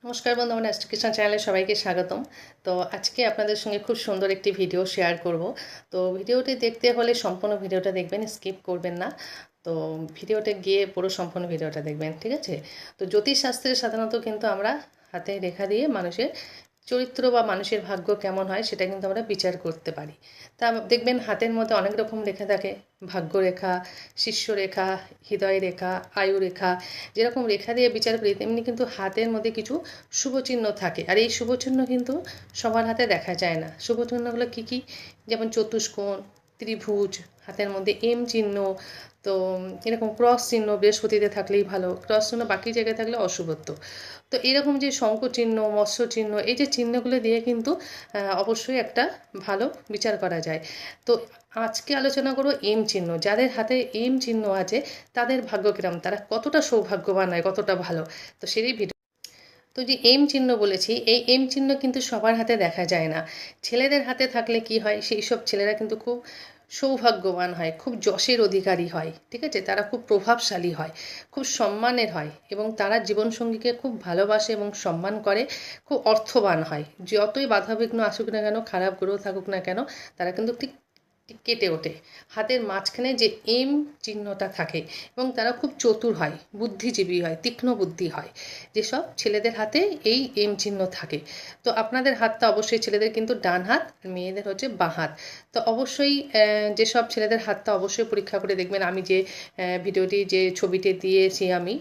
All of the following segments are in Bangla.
নমস্কার বন্ধু, আমার অ্যাস্ট্রো কিচেন চ্যানেলে সবাইকে স্বাগতম। তো আজকে আপনাদের সঙ্গে খুব সুন্দর একটি ভিডিও শেয়ার করব। তো ভিডিওটি দেখতে হলে সম্পূর্ণ ভিডিওটা দেখবেন, স্কিপ করবেন না। তো ভিডিওতে গিয়ে পুরো সম্পূর্ণ ভিডিওটা দেখবেন, ঠিক আছে? তো জ্যোতিষশাস্ত্রে সাধারণত কিন্তু আমরা হাতে রেখা দিয়ে মানুষের চরিত্র বা মানুষের ভাগ্য কেমন হয় সেটা কিন্তু আমরা বিচার করতে পারি। তা দেখবেন হাতের মধ্যে অনেক রকম রেখা থাকে, ভাগ্যরেখা, শিষ্যরেখা, হৃদয় রেখা, আয়ু রেখা। যেরকম রেখা দিয়ে বিচার করি তেমনি কিন্তু হাতের মধ্যে কিছু শুভচিহ্ন থাকে, আর এই শুভচিহ্ন কিন্তু সবার হাতে দেখা যায় না। শুভচিহ্নগুলো কী কী? যেমন চতুষ্কোণ, ত্রিভুজ, হাতের মধ্যে এম চিহ্ন, তো এরকম ক্রস চিহ্ন বৃহস্পতিতে থাকলেই ভালো, ক্রস চিহ্ন বাকি জায়গায় থাকলে অশুভত্ব। তো এরকম যে শঙ্খ চিহ্ন, মৎস্য চিহ্ন, এই যে চিহ্নগুলো দিয়ে কিন্তু অবশ্যই একটা ভালো বিচার করা যায়। তো আজকে আলোচনা করব এম চিহ্ন। যাদের হাতে এম চিহ্ন আছে তাদের ভাগ্য কিরম, তারা কতটা সৌভাগ্যবান হয়, কতটা ভালো। তো সেই ভিডিও। তো যে এম চিহ্ন বলেছি, এই এম চিহ্ন কিন্তু সবার হাতে দেখা যায় না। ছেলেদের হাতে থাকলে কি হয়, সেই সব ছেলেরা কিন্তু খুব সৌভাগ্যবান হয়, খুব যশের অধিকারী হয়, ঠিক আছে? তারা খুব প্রভাবশালী হয়, খুব সম্মানের হয়, এবং তারা জীবনসঙ্গীকে খুব ভালোবাসে এবং সম্মান করে, খুব অর্থবান হয়। যতই বাধাবিঘ্ন আসুক না কেন, খারাপ গ্রহ থাকুক না কেন, তারা কিন্তু ঠিক কেটে ওঠে। হাতের মাঝখানে যে এম চিহ্নটা থাকে, এবং তারা খুব চতুর হয়, বুদ্ধিজীবী হয়, তীক্ষ্ণ বুদ্ধি হয়, যেসব ছেলেদের হাতে এই এম চিহ্ন থাকে। তো আপনাদের হাতটা অবশ্যই, ছেলেদের কিন্তু ডান হাত, আর মেয়েদের হচ্ছে বাঁ হাত। তো অবশ্যই যেসব ছেলেদের হাতটা অবশ্যই পরীক্ষা করে দেখবেন। আমি যে ভিডিওটি, যে ছবিটি দিয়েছি আমি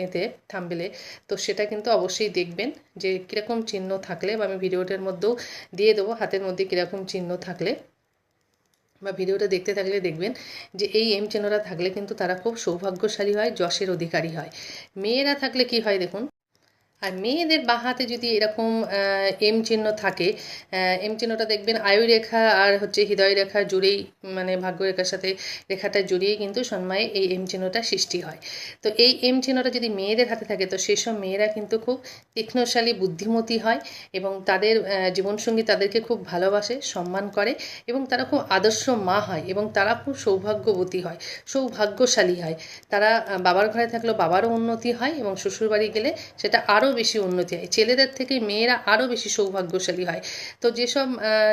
এতে থাম্বনেলে, তো সেটা কিন্তু অবশ্যই দেখবেন যে কীরকম চিহ্ন থাকলে, বা আমি ভিডিওটার মধ্যেও দিয়ে দেবো হাতের মধ্যে কীরকম চিহ্ন থাকলে, বা ভিডিওটা দেখতে থাকলে দেখবেন যে এই এম চিহ্নটা থাকলে কিন্তু তারা খুব সৌভাগ্যশালী হয়, যশের অধিকারী হয়। মেয়েরা থাকলে কি হয় দেখুন। আর মেয়েদের বাঁ হাতে যদি এরকম এম চিহ্ন থাকে, এম চিহ্নটা দেখবেন আয়ু রেখা আর হচ্ছে হৃদয় রেখা জুড়েই, মানে ভাগ্যরেখার সাথে রেখাটা জড়িয়ে কিন্তু সন্ময়ে এই এম চিহ্নটা সৃষ্টি হয়। তো এই এম চিহ্নটা যদি মেয়েদের হাতে থাকে, তো সেসব মেয়েরা কিন্তু খুব তীক্ষ্ণশালী, বুদ্ধিমতী হয়, এবং তাদের জীবনসঙ্গী তাদেরকে খুব ভালোবাসে, সম্মান করে, এবং তারা খুব আদর্শ মা হয়, এবং তারা খুব সৌভাগ্যবতী হয়, সৌভাগ্যশালী হয়। তারা বাবার ঘরে থাকলেও বাবারও উন্নতি হয়, এবং শ্বশুরবাড়ি গেলে সেটা আরও বেশি উন্নতি হয়। ছেলেদের থেকে মেয়েরা আরও বেশি সৌভাগ্যশালী হয়। তো যেসব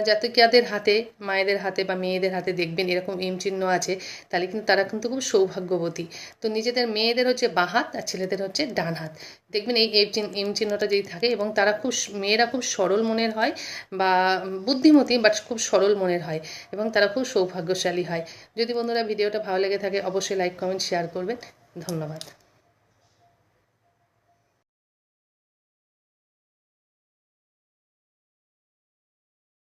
জাতকিয়াদের হাতে, মায়েদের হাতে বা মেয়েদের হাতে দেখবেন এরকম এম চিহ্ন আছে, তাহলে কিন্তু তারা কিন্তু খুব সৌভাগ্যবতী। তো নিজেদের মেয়েদের হচ্ছে বাঁ হাত, আর ছেলেদের হচ্ছে ডান হাত। দেখবেন এই এম চিহ্নটা যদি থাকে, এবং তারা খুব, মেয়েরা খুব সরল মনের হয়, বা বুদ্ধিমতী, বাট খুব সরল মনের হয়, এবং তারা খুব সৌভাগ্যশালী হয়। যদি বন্ধুরা ভিডিওটা ভালো লেগে থাকে, অবশ্যই লাইক, কমেন্ট, শেয়ার করবেন। ধন্যবাদ।